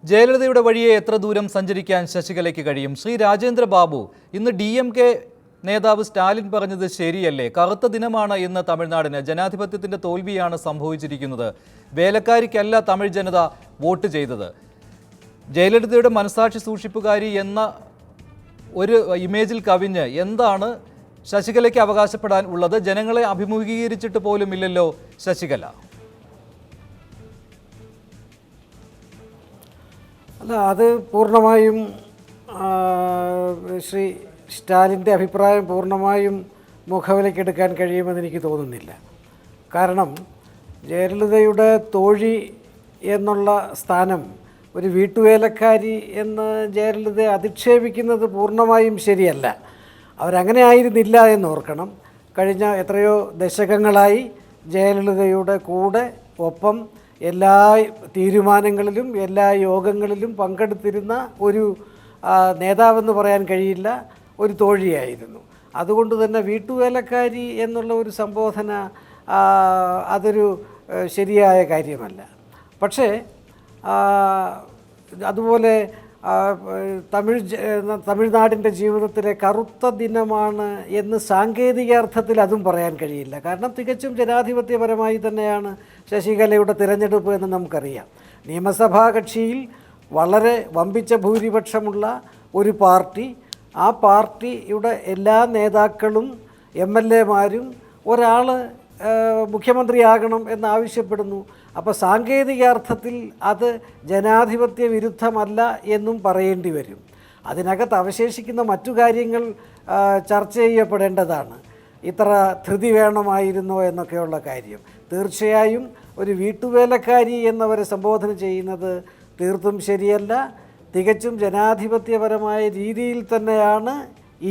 ജയലളിതയുടെ വഴിയെ എത്ര ദൂരം സഞ്ചരിക്കാൻ ശശികലയ്ക്ക് കഴിയും? ശ്രീ രാജേന്ദ്ര ബാബു, ഇന്ന് DMK നേതാവ് സ്റ്റാലിൻ പറഞ്ഞത് ശരിയല്ലേ? കറുത്ത ദിനമാണ് ഇന്ന് തമിഴ്നാടിന്. ജനാധിപത്യത്തിന്റെ തോൽവിയാണ് സംഭവിച്ചിരിക്കുന്നത്. വേലക്കാരിക്കല്ല തമിഴ് ജനത വോട്ട് ചെയ്തത്. ജയലളിതയുടെ മനസാക്ഷി സൂക്ഷിപ്പുകാരി എന്ന ഒരു ഇമേജിൽ കവിഞ്ഞ് എന്താണ് ശശികലയ്ക്ക് അവകാശപ്പെടാൻ ഉള്ളത്? ജനങ്ങളെ അഭിമുഖീകരിച്ചിട്ട് പോലും ഇല്ലല്ലോ ശശികല. അല്ല, അത് പൂർണ്ണമായും ശ്രീ സ്റ്റാലിൻ്റെ അഭിപ്രായം പൂർണ്ണമായും മുഖവിലക്കെടുക്കാൻ കഴിയുമെന്ന് എനിക്ക് തോന്നുന്നില്ല. കാരണം ജയലളിതയുടെ തോഴി എന്നുള്ള സ്ഥാനം ഒരു വീട്ടുവേലക്കാരി എന്ന് ജയലളിതയെ അധിക്ഷേപിക്കുന്നത് പൂർണ്ണമായും ശരിയല്ല. അവരങ്ങനെ ആയിരുന്നില്ല എന്നോർക്കണം. കഴിഞ്ഞ എത്രയോ ദശകങ്ങളായി ജയലളിതയുടെ കൂടെ ഒപ്പം എല്ലാ തീരുമാനങ്ങളിലും എല്ലാ യോഗങ്ങളിലും പങ്കെടുത്തിരുന്ന ഒരു നേതാവെന്ന് പറയാൻ കഴിയില്ല, ഒരു തോഴിയായിരുന്നു. അതുകൊണ്ട് തന്നെ വീട്ടുവേലക്കാരി എന്നുള്ള ഒരു സംബോധന അതൊരു ശരിയായ കാര്യമല്ല. പക്ഷേ അതുപോലെ തമിഴ്നാടിൻ്റെ ജീവിതത്തിലെ കറുത്ത ദിനമാണ് എന്ന് സാങ്കേതികാർത്ഥത്തിൽ അതും പറയാൻ കഴിയില്ല. കാരണം തികച്ചും ജനാധിപത്യപരമായി തന്നെയാണ് ശശികലയുടെ തിരഞ്ഞെടുപ്പ് എന്ന് നമുക്കറിയാം. നിയമസഭാ കക്ഷിയിൽ വളരെ വമ്പിച്ച ഭൂരിപക്ഷമുള്ള ഒരു പാർട്ടി, ആ പാർട്ടിയുടെ എല്ലാ നേതാക്കളും MLA-മാരും ഒരാൾ മുഖ്യമന്ത്രിയാകണം എന്നാവശ്യപ്പെടുന്നു. അപ്പോൾ സാങ്കേതികാർത്ഥത്തിൽ അത് ജനാധിപത്യ വിരുദ്ധമല്ല എന്നും പറയേണ്ടി വരും. അതിനകത്ത് അവശേഷിക്കുന്ന മറ്റു കാര്യങ്ങൾ ചർച്ച ചെയ്യപ്പെടേണ്ടതാണ്. ഇത്ര ധൃതി വേണമായിരുന്നോ എന്നൊക്കെയുള്ള കാര്യം. തീർച്ചയായും ഒരു വീട്ടുവേലക്കാരി എന്നവരെ സംബോധന ചെയ്യുന്നത് തീർത്തും ശരിയല്ല. തികച്ചും ജനാധിപത്യപരമായ രീതിയിൽ തന്നെയാണ്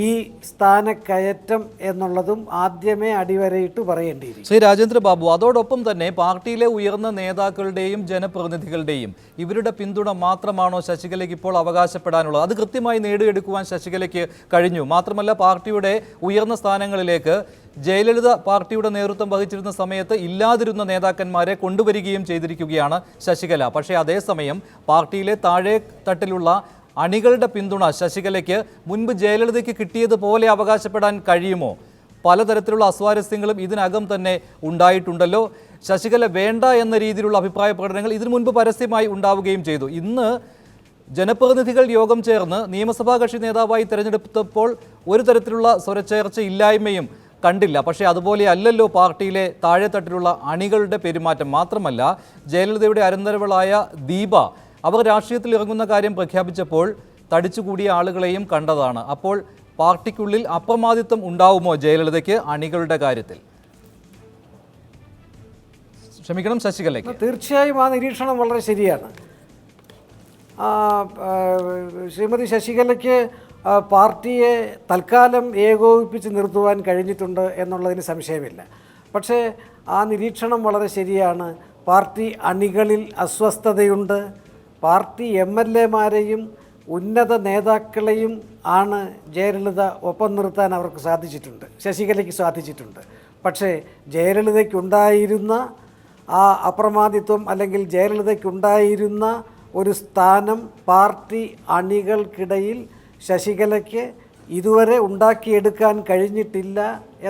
ഈ സ്ഥാനക്കയറ്റം എന്നുള്ളതും ആദ്യമേ അടിവരയിട്ട് പറയേണ്ടിയിരിക്കും. ശ്രീ രാജേന്ദ്ര ബാബു, അതോടൊപ്പം തന്നെ പാർട്ടിയിലെ ഉയർന്ന നേതാക്കളുടെയും ജനപ്രതിനിധികളുടെയും ഇവരുടെ പിന്തുണ മാത്രമാണോ ശശികലയ്ക്ക് ഇപ്പോൾ അവകാശപ്പെടാനുള്ളത്? അത് കൃത്യമായി നേടിയെടുക്കുവാൻ ശശികലയ്ക്ക് കഴിഞ്ഞു. മാത്രമല്ല, പാർട്ടിയുടെ ഉയർന്ന സ്ഥാനങ്ങളിലേക്ക് ജയലളിത പാർട്ടിയുടെ നേതൃത്വം വഹിച്ചിരുന്ന സമയത്ത് ഇല്ലാതിരുന്ന നേതാക്കന്മാരെ കൊണ്ടുവരികയും ചെയ്തിരിക്കുകയാണ് ശശികല. പക്ഷേ അതേസമയം പാർട്ടിയിലെ താഴെ തട്ടിലുള്ള അണികളുടെ പിന്തുണ ശശികലയ്ക്ക് മുൻപ് ജയലളിതയ്ക്ക് കിട്ടിയതുപോലെ അവകാശപ്പെടാൻ കഴിയുമോ? പലതരത്തിലുള്ള അസ്വാരസ്യങ്ങളും ഇതിനകം തന്നെ ഉണ്ടായിട്ടുണ്ടല്ലോ. ശശികല വേണ്ട എന്ന രീതിയിലുള്ള അഭിപ്രായ പ്രകടനങ്ങൾ ഇതിനു മുൻപ് പരസ്യമായി ഉണ്ടാവുകയും ചെയ്തു. ഇന്ന് ജനപ്രതിനിധികൾ യോഗം ചേർന്ന് നിയമസഭാ കക്ഷി നേതാവായി തിരഞ്ഞെടുത്തപ്പോൾ ഒരു തരത്തിലുള്ള സ്വരച്ചേർച്ച ഇല്ലായ്മയും കണ്ടില്ല. പക്ഷേ അതുപോലെ അല്ലല്ലോ പാർട്ടിയിലെ താഴെത്തട്ടിലുള്ള അണികളുടെ പെരുമാറ്റം. മാത്രമല്ല, ജയലളിതയുടെ അരന്തരവളായ ദീപ അവർ രാഷ്ട്രീയത്തിൽ ഇറങ്ങുന്ന കാര്യം പ്രഖ്യാപിച്ചപ്പോൾ തടിച്ചുകൂടിയ ആളുകളെയും കണ്ടതാണ്. അപ്പോൾ പാർട്ടിക്കുള്ളിൽ അപ്രമാദിത്വം ഉണ്ടാവുമോ ജയലളിതയ്ക്ക് അണികളുടെ കാര്യത്തിൽ? ക്ഷമിക്കണം, ശശികലയ്ക്ക്. തീർച്ചയായും ആ നിരീക്ഷണം വളരെ ശരിയാണ്. ശ്രീമതി ശശികലയ്ക്ക് പാർട്ടിയെ തൽക്കാലം ഏകോപിപ്പിച്ച് നിർത്തുവാൻ കഴിഞ്ഞിട്ടുണ്ട് എന്നുള്ളതിന് സംശയമില്ല. പക്ഷേ ആ നിരീക്ഷണം വളരെ ശരിയാണ്. പാർട്ടി അണികളിൽ അസ്വസ്ഥതയുണ്ട്. പാർട്ടി MLA-മാരെയും ഉന്നത നേതാക്കളെയും ആണ് ജയലളിത ഒപ്പം നിർത്താൻ അവർക്ക് സാധിച്ചിട്ടുണ്ട്, ശശികലയ്ക്ക് സാധിച്ചിട്ടുണ്ട്. പക്ഷേ ജയലളിതയ്ക്കുണ്ടായിരുന്ന ആ അപ്രമാദിത്വം അല്ലെങ്കിൽ ജയലളിതയ്ക്കുണ്ടായിരുന്ന ഒരു സ്ഥാനം പാർട്ടി അണികൾക്കിടയിൽ ശശികലയ്ക്ക് ഇതുവരെ ഉണ്ടാക്കിയെടുക്കാൻ കഴിഞ്ഞിട്ടില്ല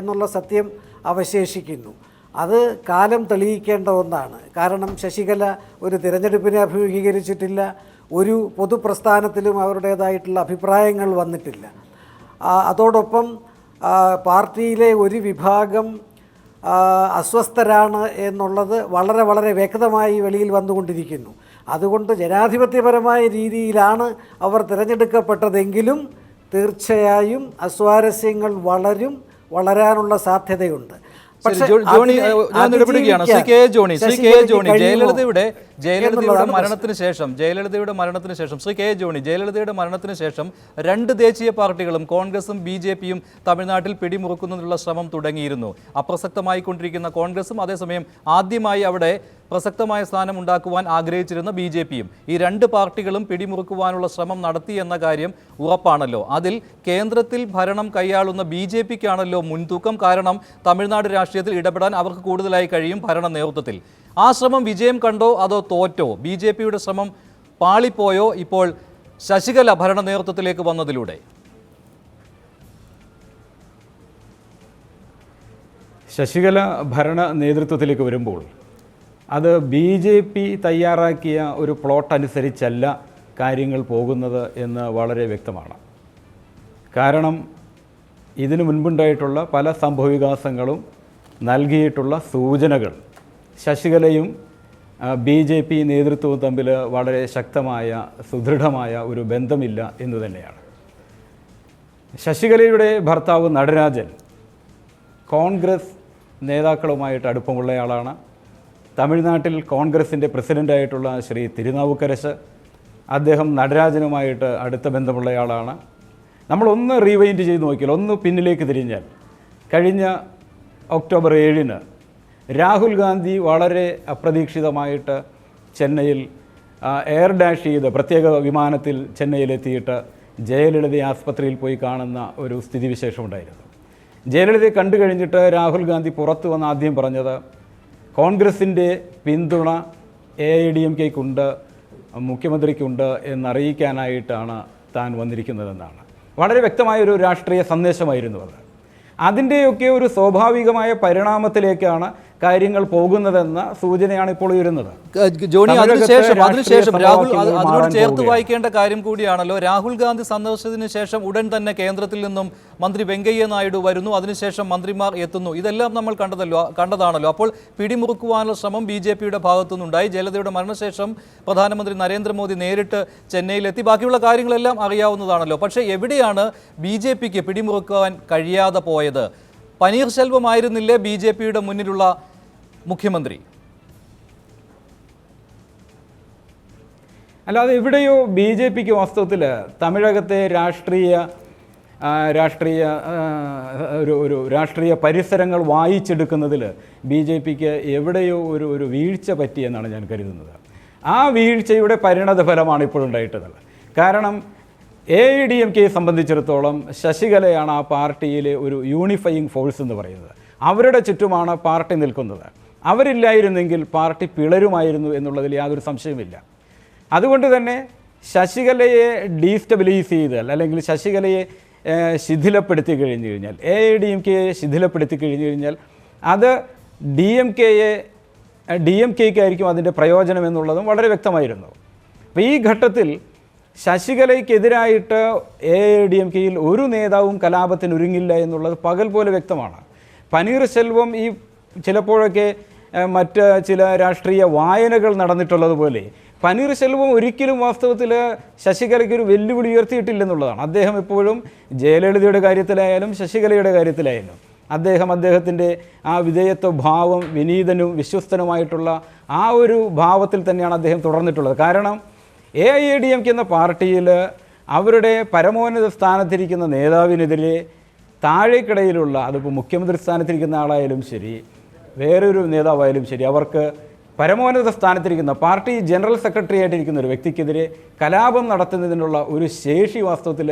എന്നുള്ള സത്യം അവശേഷിക്കുന്നു. അത് കാലം തെളിയിക്കേണ്ട ഒന്നാണ്. കാരണം ശശികല ഒരു തിരഞ്ഞെടുപ്പിനെ അഭിമുഖീകരിച്ചിട്ടില്ല, ഒരു പൊതുപ്രസ്ഥാനത്തിലും അവരുടേതായിട്ടുള്ള അഭിപ്രായങ്ങൾ വന്നിട്ടില്ല. അതോടൊപ്പം പാർട്ടിയിലെ ഒരു വിഭാഗം അസ്വസ്ഥരാണ് എന്നുള്ളത് വളരെ വളരെ വ്യക്തമായി വെളിയിൽ വന്നുകൊണ്ടിരിക്കുന്നു. അതുകൊണ്ട് ജനാധിപത്യപരമായ രീതിയിലാണ് അവർ തിരഞ്ഞെടുക്കപ്പെട്ടതെങ്കിലും തീർച്ചയായും അസ്വാരസ്യങ്ങൾ വളരാനുള്ള സാധ്യതയുണ്ട്. ജയലളിതയുടെ മരണത്തിന് ശേഷം രണ്ട് ദേശീയ പാർട്ടികളും കോൺഗ്രസും BJP-യും തമിഴ്നാട്ടിൽ പിടിമുറുക്കുന്നതിനുള്ള ശ്രമം തുടങ്ങിയിരുന്നു. അപ്രസക്തമായിക്കൊണ്ടിരിക്കുന്ന കോൺഗ്രസും അതേസമയം ആദ്യമായി അവിടെ പ്രസക്തമായ സ്ഥാനം ഉണ്ടാക്കുവാൻ ആഗ്രഹിച്ചിരുന്ന BJP-യും ഈ രണ്ട് പാർട്ടികളും പിടിമുറുക്കുവാനുള്ള ശ്രമം നടത്തി എന്ന കാര്യം ഉറപ്പാണല്ലോ. അതിൽ കേന്ദ്രത്തിൽ ഭരണം കൈയാളുന്ന BJP-ക്കാണല്ലോ മുൻതൂക്കം. കാരണം തമിഴ്നാട് രാഷ്ട്രീയത്തിൽ ഇടപെടാൻ അവർക്ക് കൂടുതലായി കഴിയും ഭരണ നേതൃത്വത്തിൽ. ആ ശ്രമം വിജയം കണ്ടോ അതോ തോറ്റോ? BJP-യുടെ ശ്രമം പാളിപ്പോയോ ഇപ്പോൾ ശശികല ഭരണ നേതൃത്വത്തിലേക്ക് വന്നതിലൂടെ? ശശികല ഭരണ നേതൃത്വത്തിലേക്ക് വരുമ്പോൾ അത് BJP തയ്യാറാക്കിയ ഒരു പ്ലോട്ട് അനുസരിച്ചല്ല കാര്യങ്ങൾ പോകുന്നത് എന്ന് വളരെ വ്യക്തമാണ്. കാരണം ഇതിനു മുൻപുണ്ടായിട്ടുള്ള പല സംഭവവികാസങ്ങളും നൽകിയിട്ടുള്ള സൂചനകൾ ശശികലയും BJP നേതൃത്വവും തമ്മിൽ വളരെ ശക്തമായ സുദൃഢമായ ഒരു ബന്ധമില്ല എന്ന് തന്നെയാണ്. ശശികലയുടെ ഭർത്താവ് നടരാജൻ കോൺഗ്രസ് നേതാക്കളുമായിട്ട് അടുപ്പമുള്ളയാളാണ്. തമിഴ്നാട്ടിൽ കോൺഗ്രസിൻ്റെ പ്രസിഡൻ്റായിട്ടുള്ള ശ്രീ തിരുനാവുക്കരശ്, അദ്ദേഹം നടരാജനുമായിട്ട് അടുത്ത ബന്ധമുള്ളയാളാണ്. നമ്മളൊന്ന് റീവൈൻഡ് ചെയ്ത് നോക്കിയാൽ, ഒന്ന് പിന്നിലേക്ക് തിരിഞ്ഞാൽ, കഴിഞ്ഞ ഒക്ടോബർ 7-ന് രാഹുൽ ഗാന്ധി വളരെ അപ്രതീക്ഷിതമായിട്ട് ചെന്നൈയിൽ എയർ ഡാഷ് ചെയ്ത് പ്രത്യേക വിമാനത്തിൽ ചെന്നൈയിലെത്തിയിട്ട് ജയലളിതയെ ആസ്പത്രിയിൽ പോയി കാണുന്ന ഒരു സ്ഥിതിവിശേഷമുണ്ടായിരുന്നു. ജയലളിതയെ കണ്ടു കഴിഞ്ഞിട്ട് രാഹുൽ ഗാന്ധി പുറത്തു വന്ന് ആദ്യം പറഞ്ഞത് കോൺഗ്രസിൻ്റെ പിന്തുണ AIADMKക്കുണ്ട്, മുഖ്യമന്ത്രിക്കുണ്ട് എന്നറിയിക്കാനായിട്ടാണ് താൻ വന്നിരിക്കുന്നതെന്നാണ്. വളരെ വ്യക്തമായൊരു രാഷ്ട്രീയ സന്ദേശമായിരുന്നു അത്. അതിൻ്റെയൊക്കെ ഒരു സ്വാഭാവികമായ പരിണാമത്തിലേക്കാണ് കാര്യങ്ങൾ പോകുന്നതെന്ന സൂചനയാണ് ഇപ്പോൾ ഉയരുന്നത്. ജോണി, അതിനുശേഷം രാഹുൽ അതിനോട് ചേർത്ത് വായിക്കേണ്ട കാര്യം കൂടിയാണല്ലോ. രാഹുൽ ഗാന്ധി സന്ദർശനത്തിന് ശേഷം ഉടൻ തന്നെ കേന്ദ്രത്തിൽ നിന്നും മന്ത്രി വെങ്കയ്യ നായിഡു വരുന്നു, അതിനുശേഷം മന്ത്രിമാർ എത്തുന്നു. ഇതെല്ലാം നമ്മൾ കണ്ടതാണല്ലോ. അപ്പോൾ പിടിമുറുക്കുവാനുള്ള ശ്രമം BJPയുടെ ഭാഗത്തുനിന്നുണ്ടായി. ജയലളിതയുടെ മരണശേഷം പ്രധാനമന്ത്രി നരേന്ദ്രമോദി നേരിട്ട് ചെന്നൈയിലെത്തി. ബാക്കിയുള്ള കാര്യങ്ങളെല്ലാം അറിയാവുന്നതാണല്ലോ. പക്ഷേ എവിടെയാണ് BJPക്ക് പിടിമുറുക്കുവാൻ കഴിയാതെ പോയത്? പനീർശെൽവമായിരുന്നില്ലേ BJPയുടെ മുന്നിലുള്ള മുഖ്യമന്ത്രി? അല്ലാതെ എവിടെയോ BJPക്ക് വാസ്തവത്തിൽ തമിഴകത്തെ രാഷ്ട്രീയ പരിസരങ്ങൾ വായിച്ചെടുക്കുന്നതിൽ BJPക്ക് എവിടെയോ ഒരു വീഴ്ച പറ്റിയെന്നാണ് ഞാൻ കരുതുന്നത്. ആ വീഴ്ചയുടെ പരിണത ഫലമാണ് ഇപ്പോഴുണ്ടായിട്ടുള്ളത്. കാരണം AIADMKയെ സംബന്ധിച്ചിടത്തോളം ശശികലയാണ് ആ പാർട്ടിയിലെ ഒരു യൂണിഫയിങ് ഫോഴ്സ് എന്ന് പറയുന്നത്. അവരുടെ ചുറ്റുമാണ് പാർട്ടി നിൽക്കുന്നത്. അവരില്ലായിരുന്നെങ്കിൽ പാർട്ടി പിളരുമായിരുന്നു എന്നുള്ളതിൽ യാതൊരു സംശയമില്ല. അതുകൊണ്ട് തന്നെ ശശികലയെ ഡീസ്റ്റബിലൈസ് ചെയ്താൽ, അല്ലെങ്കിൽ ശശികലയെ ശിഥിലപ്പെടുത്തി കഴിഞ്ഞു കഴിഞ്ഞാൽ, AIADMKയെ ശിഥിലപ്പെടുത്തി കഴിഞ്ഞു കഴിഞ്ഞാൽ അത് DMKയ്ക്കായിരിക്കും അതിൻ്റെ പ്രയോജനം എന്നുള്ളതും വളരെ വ്യക്തമായിരുന്നു. അപ്പോൾ ഈ ഘട്ടത്തിൽ ശശികലയ്ക്കെതിരായിട്ട് AIADMKയിൽ ഒരു നേതാവും കലാപത്തിന് ഒരുങ്ങില്ല എന്നുള്ളത് പകൽ പോലെ വ്യക്തമാണ്. പനീർശെൽവം ഈ ചിലപ്പോഴൊക്കെ മറ്റ് ചില രാഷ്ട്രീയ വായനകൾ നടന്നിട്ടുള്ളതുപോലെ പനീർശെൽവം ഒരിക്കലും വാസ്തവത്തിൽ ശശികലയ്ക്കൊരു വെല്ലുവിളി ഉയർത്തിയിട്ടില്ലെന്നുള്ളതാണ്. അദ്ദേഹം എപ്പോഴും ജയലളിതയുടെ കാര്യത്തിലായാലും ശശികലയുടെ കാര്യത്തിലായാലും അദ്ദേഹത്തിൻ്റെ ആ വിധേയത്വ ഭാവം, വിനീതനും വിശ്വസ്തനുമായിട്ടുള്ള ആ ഒരു ഭാവത്തിൽ തന്നെയാണ് അദ്ദേഹം തുടർന്നിട്ടുള്ളത്. കാരണം AIADMK എന്ന പാർട്ടിയിൽ അവരുടെ പരമോന്നത സ്ഥാനത്തിരിക്കുന്ന നേതാവിനെതിരെ താഴേക്കിടയിലുള്ള, അതിപ്പോൾ മുഖ്യമന്ത്രി സ്ഥാനത്തിരിക്കുന്ന ആളായാലും ശരി, വേറൊരു നേതാവായാലും ശരി, അവർക്ക് പരമോന്നത സ്ഥാനത്തിരിക്കുന്ന പാർട്ടി ജനറൽ സെക്രട്ടറി ആയിട്ടിരിക്കുന്ന ഒരു വ്യക്തിക്കെതിരെ കലാപം നടത്തുന്നതിനുള്ള ഒരു ശേഷി വാസ്തവത്തിൽ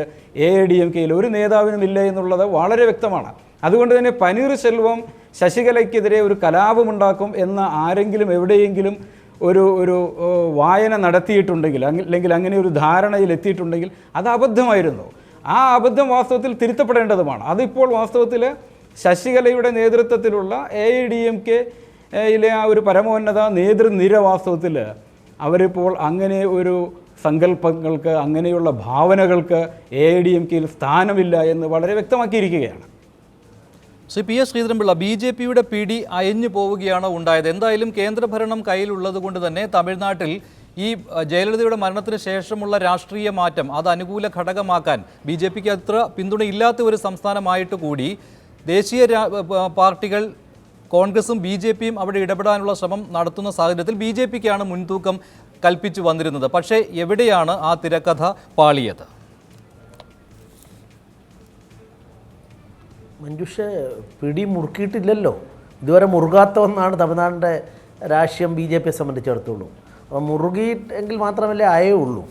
AIADMKയിൽ ഒരു നേതാവിനും ഇല്ല എന്നുള്ളത് വളരെ വ്യക്തമാണ്. അതുകൊണ്ട് തന്നെ പനീർശെൽവം ശശികലയ്ക്കെതിരെ ഒരു കലാപമുണ്ടാക്കും എന്ന ആരെങ്കിലും എവിടെയെങ്കിലും ഒരു വായന നടത്തിയിട്ടുണ്ടെങ്കിൽ, അല്ലെങ്കിൽ അങ്ങനെ ഒരു ധാരണയിൽ എത്തിയിട്ടുണ്ടെങ്കിൽ അത് അബദ്ധമായിരുന്നു. ആ അബദ്ധം വാസ്തവത്തിൽ തിരുത്തപ്പെടേണ്ടതുമാണ്. അതിപ്പോൾ വാസ്തവത്തിൽ ശശികലയുടെ നേതൃത്വത്തിലുള്ള AIADMKയിലെ ആ ഒരു പരമോന്നത നേതൃനിര വാസ്തവത്തിൽ അവരിപ്പോൾ അങ്ങനെ ഒരു സങ്കല്പങ്ങൾക്ക്, അങ്ങനെയുള്ള ഭാവനകൾക്ക് AIADMKയിൽ സ്ഥാനമില്ല എന്ന് വളരെ വ്യക്തമാക്കിയിരിക്കുകയാണ്. ശ്രീ PS ശ്രീധരൻപിള്ള, BJPയുടെ പിടി അയഞ്ഞു പോവുകയാണ് ഉണ്ടായത്. എന്തായാലും കേന്ദ്രഭരണം കയ്യിലുള്ളത് കൊണ്ട് തന്നെ തമിഴ്നാട്ടിൽ ഈ ജയലളിതയുടെ മരണത്തിന് ശേഷമുള്ള രാഷ്ട്രീയ മാറ്റം അത് അനുകൂല ഘടകമാക്കാൻ BJPക്ക് അത്ര പിന്തുണയില്ലാത്ത ഒരു സംസ്ഥാനമായിട്ട് കൂടി ദേശീയ പാർട്ടികൾ കോൺഗ്രസും BJPയും അവിടെ ഇടപെടാനുള്ള ശ്രമം നടത്തുന്ന സാഹചര്യത്തിൽ BJPക്കാണ് മുൻതൂക്കം കൽപ്പിച്ചു വന്നിരുന്നത്. പക്ഷേ എവിടെയാണ് ആ തിരക്കഥ പാളിയത്? മഞ്ജുഷ പിടി മുറുക്കിയിട്ടില്ലല്ലോ. ഇതുവരെ മുറുകാത്ത ഒന്നാണ് തമിഴ്നാടിൻ്റെ രാഷ്ട്രീയം BJPയെ സംബന്ധിച്ചിടത്തോളം. അപ്പോൾ മുറുകിയെങ്കിൽ മാത്രമല്ലേ അയയുള്ളൂ.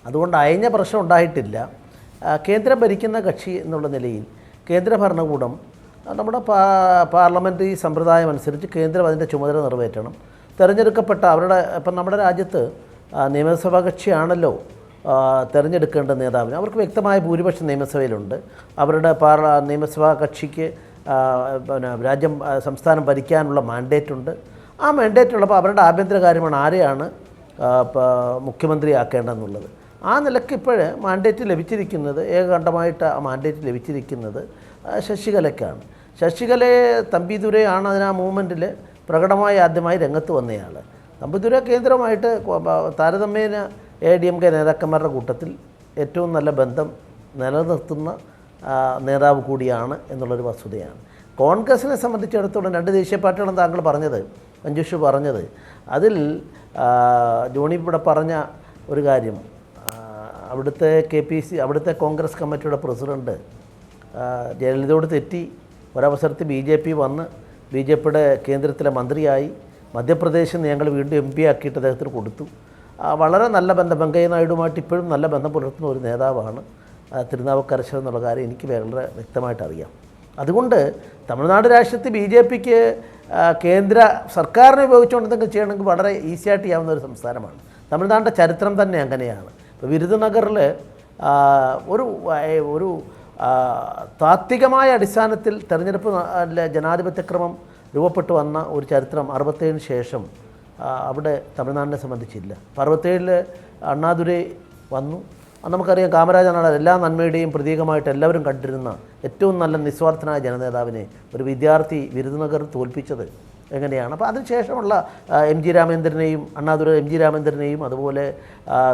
അതുകൊണ്ട് അയഞ്ഞ പ്രശ്നം ഉണ്ടായിട്ടില്ല. കേന്ദ്രം ഭരിക്കുന്ന കക്ഷി എന്നുള്ള നിലയിൽ കേന്ദ്ര ഭരണകൂടം നമ്മുടെ പാർലമെൻ്ററി സമ്പ്രദായം അനുസരിച്ച് കേന്ദ്രം അതിൻ്റെ ചുമതല നിറവേറ്റണം. തിരഞ്ഞെടുക്കപ്പെട്ട ഇപ്പം നമ്മുടെ രാജ്യത്ത് നിയമസഭാ കക്ഷിയാണല്ലോ തിരഞ്ഞെടുക്കേണ്ട നേതാവിന്. അവർക്ക് വ്യക്തമായ ഭൂരിപക്ഷം നിയമസഭയിലുണ്ട്. അവരുടെ നിയമസഭാ കക്ഷിക്ക് പിന്നെ സംസ്ഥാനം ഭരിക്കാനുള്ള മാൻഡേറ്റ് ഉണ്ട്. ആ മാൻഡേറ്റ് ഉള്ളപ്പോൾ അവരുടെ ആഭ്യന്തര കാര്യമാണ് ആരെയാണ് മുഖ്യമന്ത്രിയാക്കേണ്ടതെന്നുള്ളത്. ആ നിലയ്ക്ക് ഇപ്പോൾ മാൻഡേറ്റ് ലഭിച്ചിരിക്കുന്നത്, ഏകകണ്ഠമായിട്ട് ആ മാൻഡേറ്റ് ലഭിച്ചിരിക്കുന്നത് ശശികലയ്ക്കാണ്. ശശികലയെ തമ്പിദുരൈയാണ് അതിന് ആ മൂവ്മെൻറ്റിൽ പ്രകടമായി ആദ്യമായി രംഗത്ത് വന്നയാൾ. തമ്പിദുരൈ കേന്ദ്രമായിട്ട് താരതമ്യേന ADMK നേതാക്കന്മാരുടെ കൂട്ടത്തിൽ ഏറ്റവും നല്ല ബന്ധം നിലനിർത്തുന്ന നേതാവ് കൂടിയാണ് എന്നുള്ളൊരു വസ്തുതയാണ്. കോൺഗ്രസിനെ സംബന്ധിച്ചിടത്തോളം 2 ദേശീയ പാർട്ടികളും താങ്കൾ പറഞ്ഞത്, മഞ്ജുഷ് പറഞ്ഞത്, അതിൽ ജോണി ഇവിടെ പറഞ്ഞ ഒരു കാര്യം, അവിടുത്തെ അവിടുത്തെ കോൺഗ്രസ് കമ്മിറ്റിയുടെ പ്രസിഡൻറ്റ് ജയലളിതയോട് തെറ്റി ഒരവസരത്തിൽ BJP വന്ന് BJPയുടെ കേന്ദ്രത്തിലെ മന്ത്രിയായി. മധ്യപ്രദേശിൽ നിന്ന് ഞങ്ങൾ വീണ്ടും MP ആക്കിയിട്ട് അദ്ദേഹത്തിന് കൊടുത്തു. വളരെ നല്ല ബന്ധം, വെങ്കയ്യ നായിഡുമായിട്ട് ഇപ്പോഴും നല്ല ബന്ധം പുലർത്തുന്ന ഒരു നേതാവാണ് തിരുനാവുക്കരശൻ എന്നുള്ള കാര്യം എനിക്ക് വളരെ വ്യക്തമായിട്ട് അറിയാം. അതുകൊണ്ട് തമിഴ്നാട് രാഷ്ട്രീയത്തിൽ BJPക്ക് കേന്ദ്ര സർക്കാരിനെ ഉപയോഗിച്ചുകൊണ്ട് എന്തെങ്കിലും ചെയ്യണമെങ്കിൽ വളരെ ഈസിയായിട്ട് ചെയ്യാവുന്ന ഒരു സംസ്ഥാനമാണ്. തമിഴ്നാടിൻ്റെ ചരിത്രം തന്നെ അങ്ങനെയാണ്. ഇപ്പോൾ വിരുദുനഗറിൽ ഒരു താത്വികമായ അടിസ്ഥാനത്തിൽ തെരഞ്ഞെടുപ്പ് ജനാധിപത്യക്രമം രൂപപ്പെട്ടു വന്ന ഒരു ചരിത്രം 67 ശേഷം അവിടെ തമിഴ്നാടിനെ സംബന്ധിച്ചില്ല. 67 അണ്ണാദുരൈ വന്നു. നമുക്കറിയാം കാമരാജനാണ് എല്ലാ നന്മയുടെയും പ്രതീകമായിട്ട് എല്ലാവരും കണ്ടിരുന്ന ഏറ്റവും നല്ല നിസ്വാർത്ഥനായ ജനനേതാവിനെ ഒരു വിദ്യാർത്ഥി വിരുദുനഗർ തോൽപ്പിച്ചത് എങ്ങനെയാണ്. അപ്പോൾ അതിനുശേഷമുള്ള MG രാമേന്ദ്രനെയും അണ്ണാദുരൈ MG രാമേന്ദ്രനെയും അതുപോലെ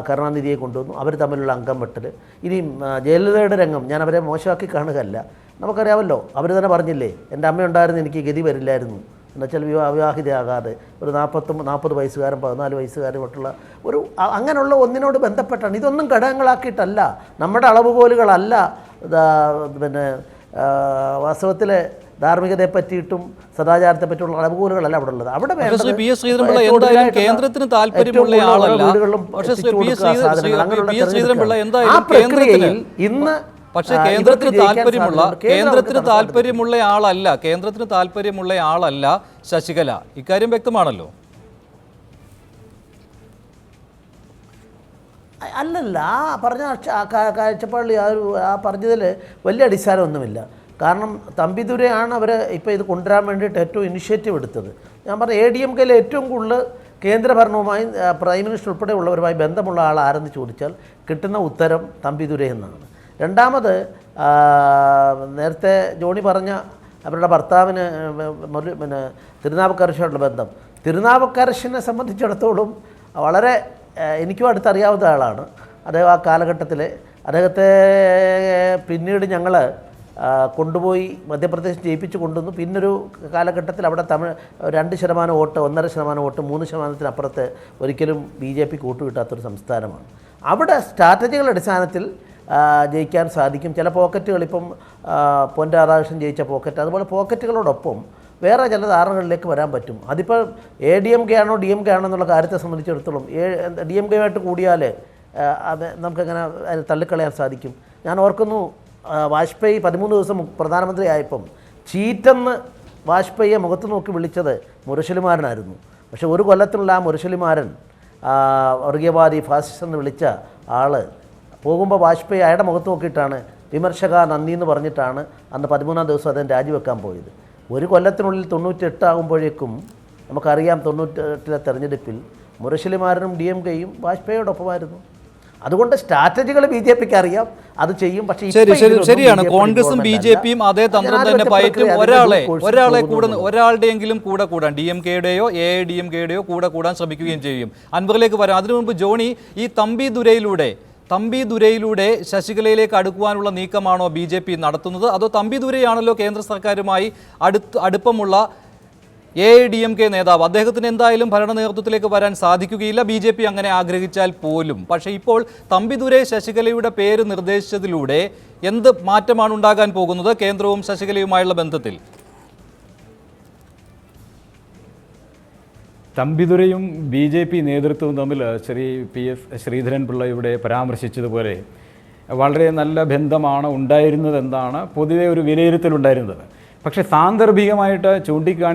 കരുണാനിധിയെ കൊണ്ടുവന്നു. അവർ തമ്മിലുള്ള അംഗം വെട്ടൽ. ഇനിയും ജയലളിതയുടെ രംഗം ഞാൻ അവരെ മോശമാക്കി കാണുകയല്ല. നമുക്കറിയാമല്ലോ, അവർ തന്നെ പറഞ്ഞില്ലേ, എൻ്റെ അമ്മയുണ്ടായിരുന്നു എനിക്ക് ഗതി വരില്ലായിരുന്നു എന്നുവെച്ചാൽ വിവാഹിതയാകാതെ ഒരു 40 വയസ്സുകാരൻ 14 വയസ്സുകാരുമായിട്ടുള്ള ഒരു അങ്ങനെയുള്ള ഒന്നിനോട് ബന്ധപ്പെട്ടാണ്. ഇതൊന്നും ഘടകങ്ങളാക്കിയിട്ടല്ല, നമ്മുടെ അളവുകോലുകളല്ല. പിന്നെ വാസ്തവത്തിൽ ധാർമ്മികതയെ പറ്റിയിട്ടും സദാചാരത്തെ പറ്റിയുള്ള അളവുകോലുകളല്ല അവിടെ ഉള്ളത്. അവിടെ കേന്ദ്രത്തിന് താല്പര്യമുള്ള ആളല്ല. ആ പ്രക്രിയയിൽ ഇന്ന് പക്ഷേ കേന്ദ്രത്തിന് താല്പര്യമുള്ള ആളല്ല ശശികല. ഇക്കാര്യം വ്യക്തമാണല്ലോ. അല്ലല്ല, ആ പറഞ്ഞ കാഴ്ചപ്പാടിൽ ആ പറഞ്ഞതിൽ വലിയ അടിസ്ഥാനമൊന്നുമില്ല. കാരണം തമ്പിദുരൈയാണ് അവർ ഇപ്പോൾ ഇത് കൊണ്ടുവരാൻ വേണ്ടിയിട്ട് ഏറ്റവും ഇനിഷ്യേറ്റീവ് എടുത്തത്. ഞാൻ പറഞ്ഞ ADMKയിൽ ഏറ്റവും കൂടുതൽ കേന്ദ്രഭരണവുമായി പ്രൈം മിനിസ്റ്റർ ഉൾപ്പെടെ ഉള്ളവരുമായി ബന്ധമുള്ള ആൾ ആരെന്ന് ചോദിച്ചാൽ കിട്ടുന്ന ഉത്തരം തമ്പിദുരൈ എന്നാണ്. രണ്ടാമത് നേരത്തെ ജോണി പറഞ്ഞ അവരുടെ ഭർത്താവിന് പിന്നെ തിരുനാവുക്കരശനുള്ള ബന്ധം, തിരുനാവുക്കരശനെ സംബന്ധിച്ചിടത്തോളം വളരെ എനിക്കും അടുത്തറിയാവുന്ന ആളാണ്. അദ്ദേഹം ആ കാലഘട്ടത്തിൽ അദ്ദേഹത്തെ പിന്നീട് ഞങ്ങൾ കൊണ്ടുപോയി മധ്യപ്രദേശ് ജയിപ്പിച്ച് കൊണ്ടുവന്നു. പിന്നൊരു കാലഘട്ടത്തിൽ അവിടെ 2% വോട്ട്, 1.5% വോട്ട്, 3%-അപ്പുറത്ത് ഒരിക്കലും BJP കൂട്ടുകിട്ടാത്തൊരു സംസ്ഥാനമാണ്. അവിടെ സ്ട്രാറ്റജികളുടെ അടിസ്ഥാനത്തിൽ ജയിക്കാൻ സാധിക്കും. ചില പോക്കറ്റുകൾ, ഇപ്പം പൊൻ രാധാകൃഷ്ണൻ ജയിച്ച പോക്കറ്റ്, അതുപോലെ പോക്കറ്റുകളോടൊപ്പം വേറെ ചില ധാരണകളിലേക്ക് വരാൻ പറ്റും. അതിപ്പോൾ ADMK ആണോ DMK ആണോ എന്നുള്ള കാര്യത്തെ സംബന്ധിച്ചിടത്തോളം DMKയുമായിട്ട് കൂടിയാൽ അത് നമുക്കെങ്ങനെ തള്ളിക്കളയാൻ സാധിക്കും. ഞാൻ ഓർക്കുന്നു, വാജ്പേയി 13 ദിവസം പ്രധാനമന്ത്രി ആയപ്പം ചീറ്റെന്ന് വാജ്പേയിയെ മുഖത്ത് നോക്കി വിളിച്ചത് മുരശലിമാരനായിരുന്നു. പക്ഷേ ഒരു കൊല്ലത്തിലുള്ള ആ മുരശലിമാരൻ വർഗീയവാദി ഫാസിസ്റ്റ് എന്ന് വിളിച്ച ആൾ പോകുമ്പോൾ വാജ്പേയി അയാളുടെ മുഖത്ത് നോക്കിയിട്ടാണ് വിമർശക നന്ദി എന്ന് പറഞ്ഞിട്ടാണ് അന്ന് 13-ാം ദിവസം അദ്ദേഹം രാജിവെക്കാൻ പോയത്. ഒരു കൊല്ലത്തിനുള്ളിൽ 98 ആകുമ്പോഴേക്കും നമുക്കറിയാം 98-ലെ തെരഞ്ഞെടുപ്പിൽ മുരശലിമാരനും DMKയും വാജ്പേയിയോടൊപ്പമായിരുന്നു. അതുകൊണ്ട് സ്ട്രാറ്റജികൾ BJPക്ക് അറിയാം, അത് ചെയ്യും. പക്ഷേ ശരിയാണ്, കോൺഗ്രസും BJPയും അതേ തന്ത്രം തന്നെ പയറ്റും. ഒരാളുടെയെങ്കിലും കൂടെ കൂടാൻ, DMKയുടെയോ AIADMKയുടെയോ കൂടെ കൂടാൻ ശ്രമിക്കുകയും ചെയ്യും. അൻവറിലേക്ക് വരാം. അതിനു മുമ്പ് ജോണി, ഈ തമ്പിദുരൈയിലൂടെ ശശികലയിലേക്ക് അടുക്കുവാനുള്ള നീക്കമാണോ BJP നടത്തുന്നത്? അതോ തമ്പിദുരൈയാണല്ലോ കേന്ദ്ര സർക്കാരുമായി അടുപ്പമുള്ള AIADMK നേതാവ്, അദ്ദേഹത്തിന് എന്തായാലും ഭരണ നേതൃത്വത്തിലേക്ക് വരാൻ സാധിക്കുകയില്ല, BJP അങ്ങനെ ആഗ്രഹിച്ചാൽ പോലും. പക്ഷേ ഇപ്പോൾ തമ്പിദുരൈ ശശികലയുടെ പേര് നിർദ്ദേശിച്ചതിലൂടെ എന്ത് മാറ്റമാണ് ഉണ്ടാകാൻ പോകുന്നത് കേന്ദ്രവും ശശികലയുമായുള്ള ബന്ധത്തിൽ? തമ്പിദുരൈയും BJP നേതൃത്വവും തമ്മിൽ ശ്രീ PS ശ്രീധരൻപിള്ള ഇവിടെ പരാമർശിച്ചതുപോലെ വളരെ നല്ല ബന്ധമാണ് ഉണ്ടായിരുന്നതെന്നാണ് പൊതുവെ ഒരു വിലയിരുത്തലുണ്ടായിരുന്നത്. പക്ഷേ സാന്ദർഭികമായിട്ട് ചൂണ്ടിക്കാണി